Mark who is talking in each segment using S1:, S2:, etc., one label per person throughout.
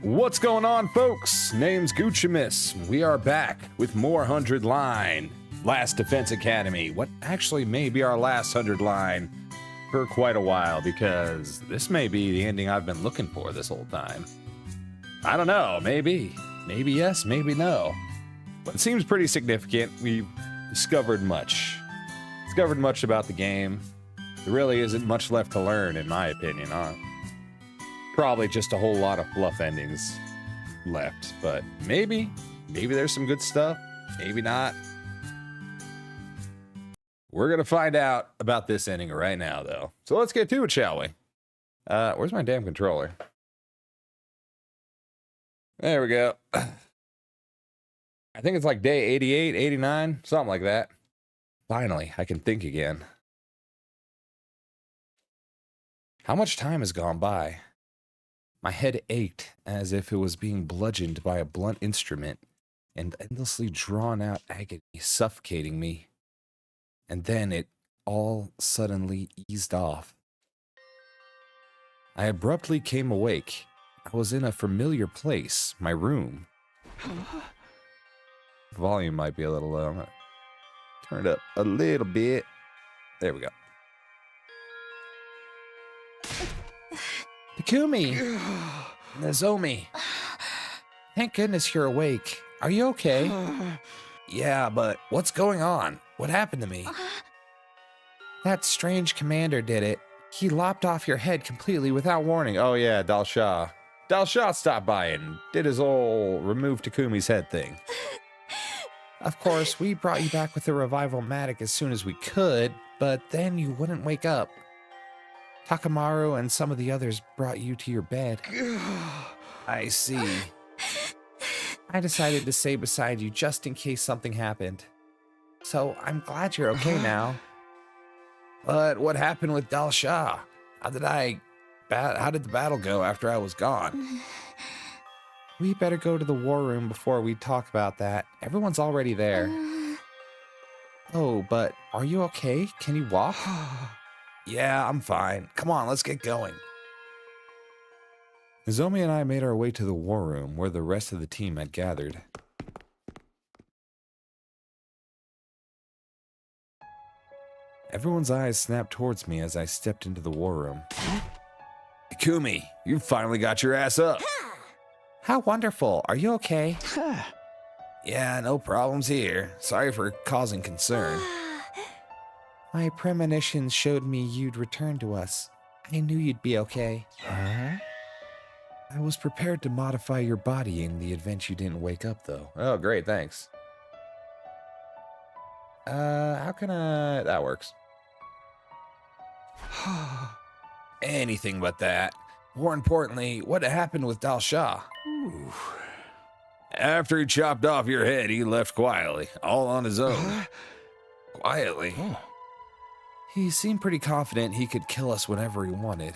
S1: What's going on, folks? Name's Guccimus. We are back with more 100 line. Last Defense Academy. What actually may be our last 100 line for quite a while, because this may be the ending I've been looking for this whole time. I don't know, maybe. Maybe yes, maybe no. But it seems pretty significant. We've discovered much. Discovered much about the game. There really isn't much left to learn, in my opinion, huh? Probably just a whole lot of fluff endings left, but maybe there's some good stuff, maybe not. We're gonna find out about this ending right now, though. So let's get to it, shall we? Where's my damn controller? There we go. I think it's like day 88, 89, something like that. Finally, I can think again. How much time has gone by? My head ached as if it was being bludgeoned by a blunt instrument, and endlessly drawn out agony suffocating me. And then it all suddenly eased off. I abruptly came awake. I was in a familiar place, my room. Volume might be a little low. I'm gonna turn it up a little bit. There we go. Takumi! Nozomi! Thank goodness you're awake. Are you okay? Yeah, but what's going on? What happened to me? That strange commander did it. He lopped off your head completely without warning. Oh yeah, Dalsha. Dalsha stopped by and did his old remove Takumi's head thing. Of course, we brought you back with the revival-matic as soon as we could, but then you wouldn't wake up. Takamaru and some of the others brought you to your bed. I see. I decided to stay beside you just in case something happened. So I'm glad you're okay now. But what happened with Dalsha? How did the battle go after I was gone? We better go to the war room before we talk about that. Everyone's already there. Oh, but are you okay? Can you walk? Yeah, I'm fine. Come on, let's get going. Nozomi and I made our way to the war room where the rest of the team had gathered. Everyone's eyes snapped towards me as I stepped into the war room. Takumi, you finally got your ass up. How wonderful. Are you okay? Yeah, no problems here. Sorry for causing concern. My premonitions showed me you'd return to us. I knew you'd be okay. I was prepared to modify your body in the event you didn't wake up, though. Oh, great, thanks. How can I... That works. Anything but that. More importantly, what happened with Dalsha? After he chopped off your head, he left quietly, all on his own. Quietly? He seemed pretty confident he could kill us whenever he wanted.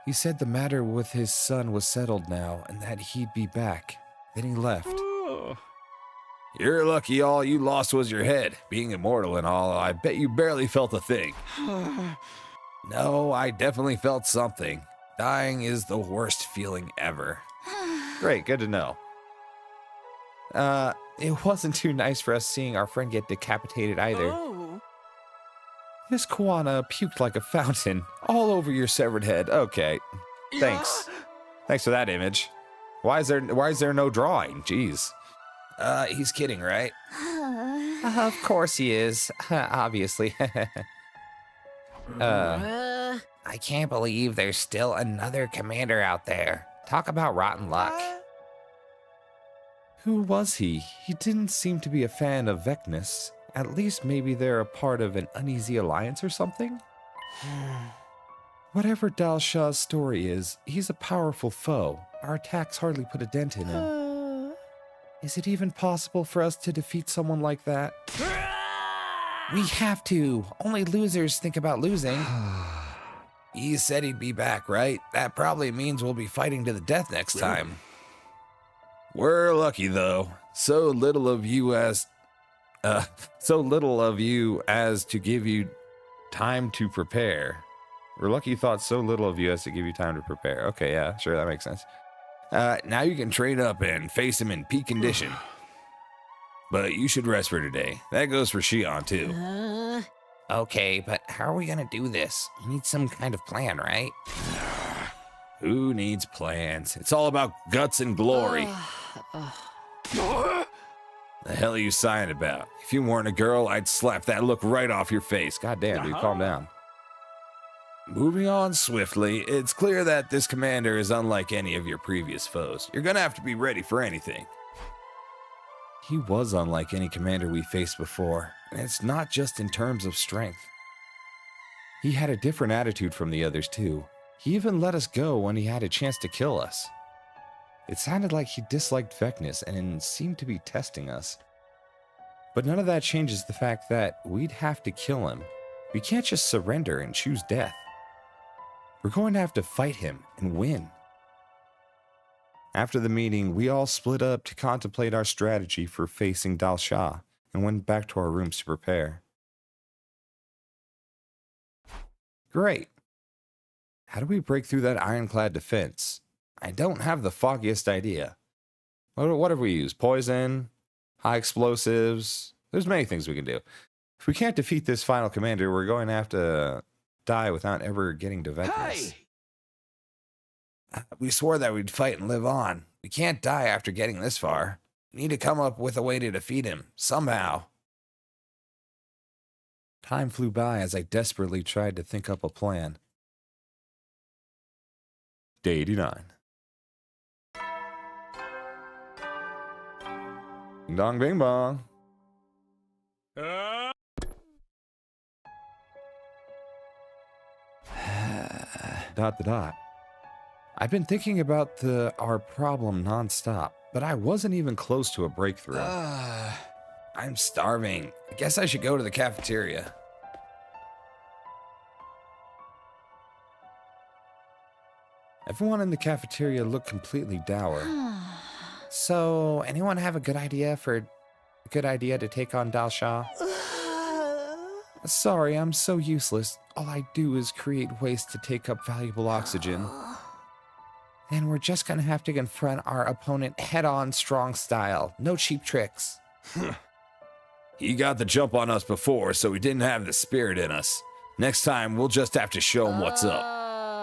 S1: He said the matter with his son was settled now and that he'd be back. Then he left. You're lucky all you lost was your head. Being immortal and all, I bet you barely felt a thing. No, I definitely felt something. Dying is the worst feeling ever. Great, good to know. It wasn't too nice for us seeing our friend get decapitated either. Miss Kawana puked like a fountain all over your severed head. Okay, thanks. Thanks for that image. Why is there no drawing? Jeez. He's kidding, right? Of course he is. Obviously. I can't believe there's still another commander out there. Talk about rotten luck. Who was he? He didn't seem to be a fan of Vecnus. At least maybe they're a part of an uneasy alliance or something? Whatever Dalsha's story is, he's a powerful foe. Our attacks hardly put a dent in him. Is it even possible for us to defeat someone like that? We have to. Only losers think about losing. He said he'd be back, right? That probably means we'll be fighting to the death next time. We're lucky, though. So little of you as to give you time to prepare. We're lucky you thought so little of you as to give you time to prepare. Okay, yeah, sure, that makes sense. Now you can train up and face him in peak condition. But you should rest for today. That goes for Shion, too. Okay, but how are we gonna do this? We need some kind of plan, right? Who needs plans? It's all about guts and glory. The hell are you sighing about? If you weren't a girl, I'd slap that look right off your face. God damn, dude, calm down. Moving on swiftly, it's clear that this commander is unlike any of your previous foes. You're gonna have to be ready for anything. He was unlike any commander we faced before, and it's not just in terms of strength. He had a different attitude from the others too. He even let us go when he had a chance to kill us. It sounded like he disliked Vecnus and seemed to be testing us. But none of that changes the fact that we'd have to kill him. We can't just surrender and choose death. We're going to have to fight him and win. After the meeting, we all split up to contemplate our strategy for facing Dal Shah and went back to our rooms to prepare. Great. How do we break through that ironclad defense? I don't have the foggiest idea. What have we used? Poison? High explosives? There's many things we can do. If we can't defeat this final commander, we're going to have to die without ever getting to Vecnus. We swore that we'd fight and live on. We can't die after getting this far. We need to come up with a way to defeat him, somehow. Time flew by as I desperately tried to think up a plan. Day 89. Ding dong bing bong. Dot. I've been thinking about our problem nonstop, but I wasn't even close to a breakthrough. I'm starving. I guess I should go to the cafeteria. Everyone in the cafeteria looked completely dour. So, anyone have a good idea to take on Dal Shah? Sorry, I'm so useless. All I do is create waste to take up valuable oxygen. Then we're just gonna have to confront our opponent head-on, strong style. No cheap tricks. He got the jump on us before, so we didn't have the spirit in us. Next time, we'll just have to show him what's up.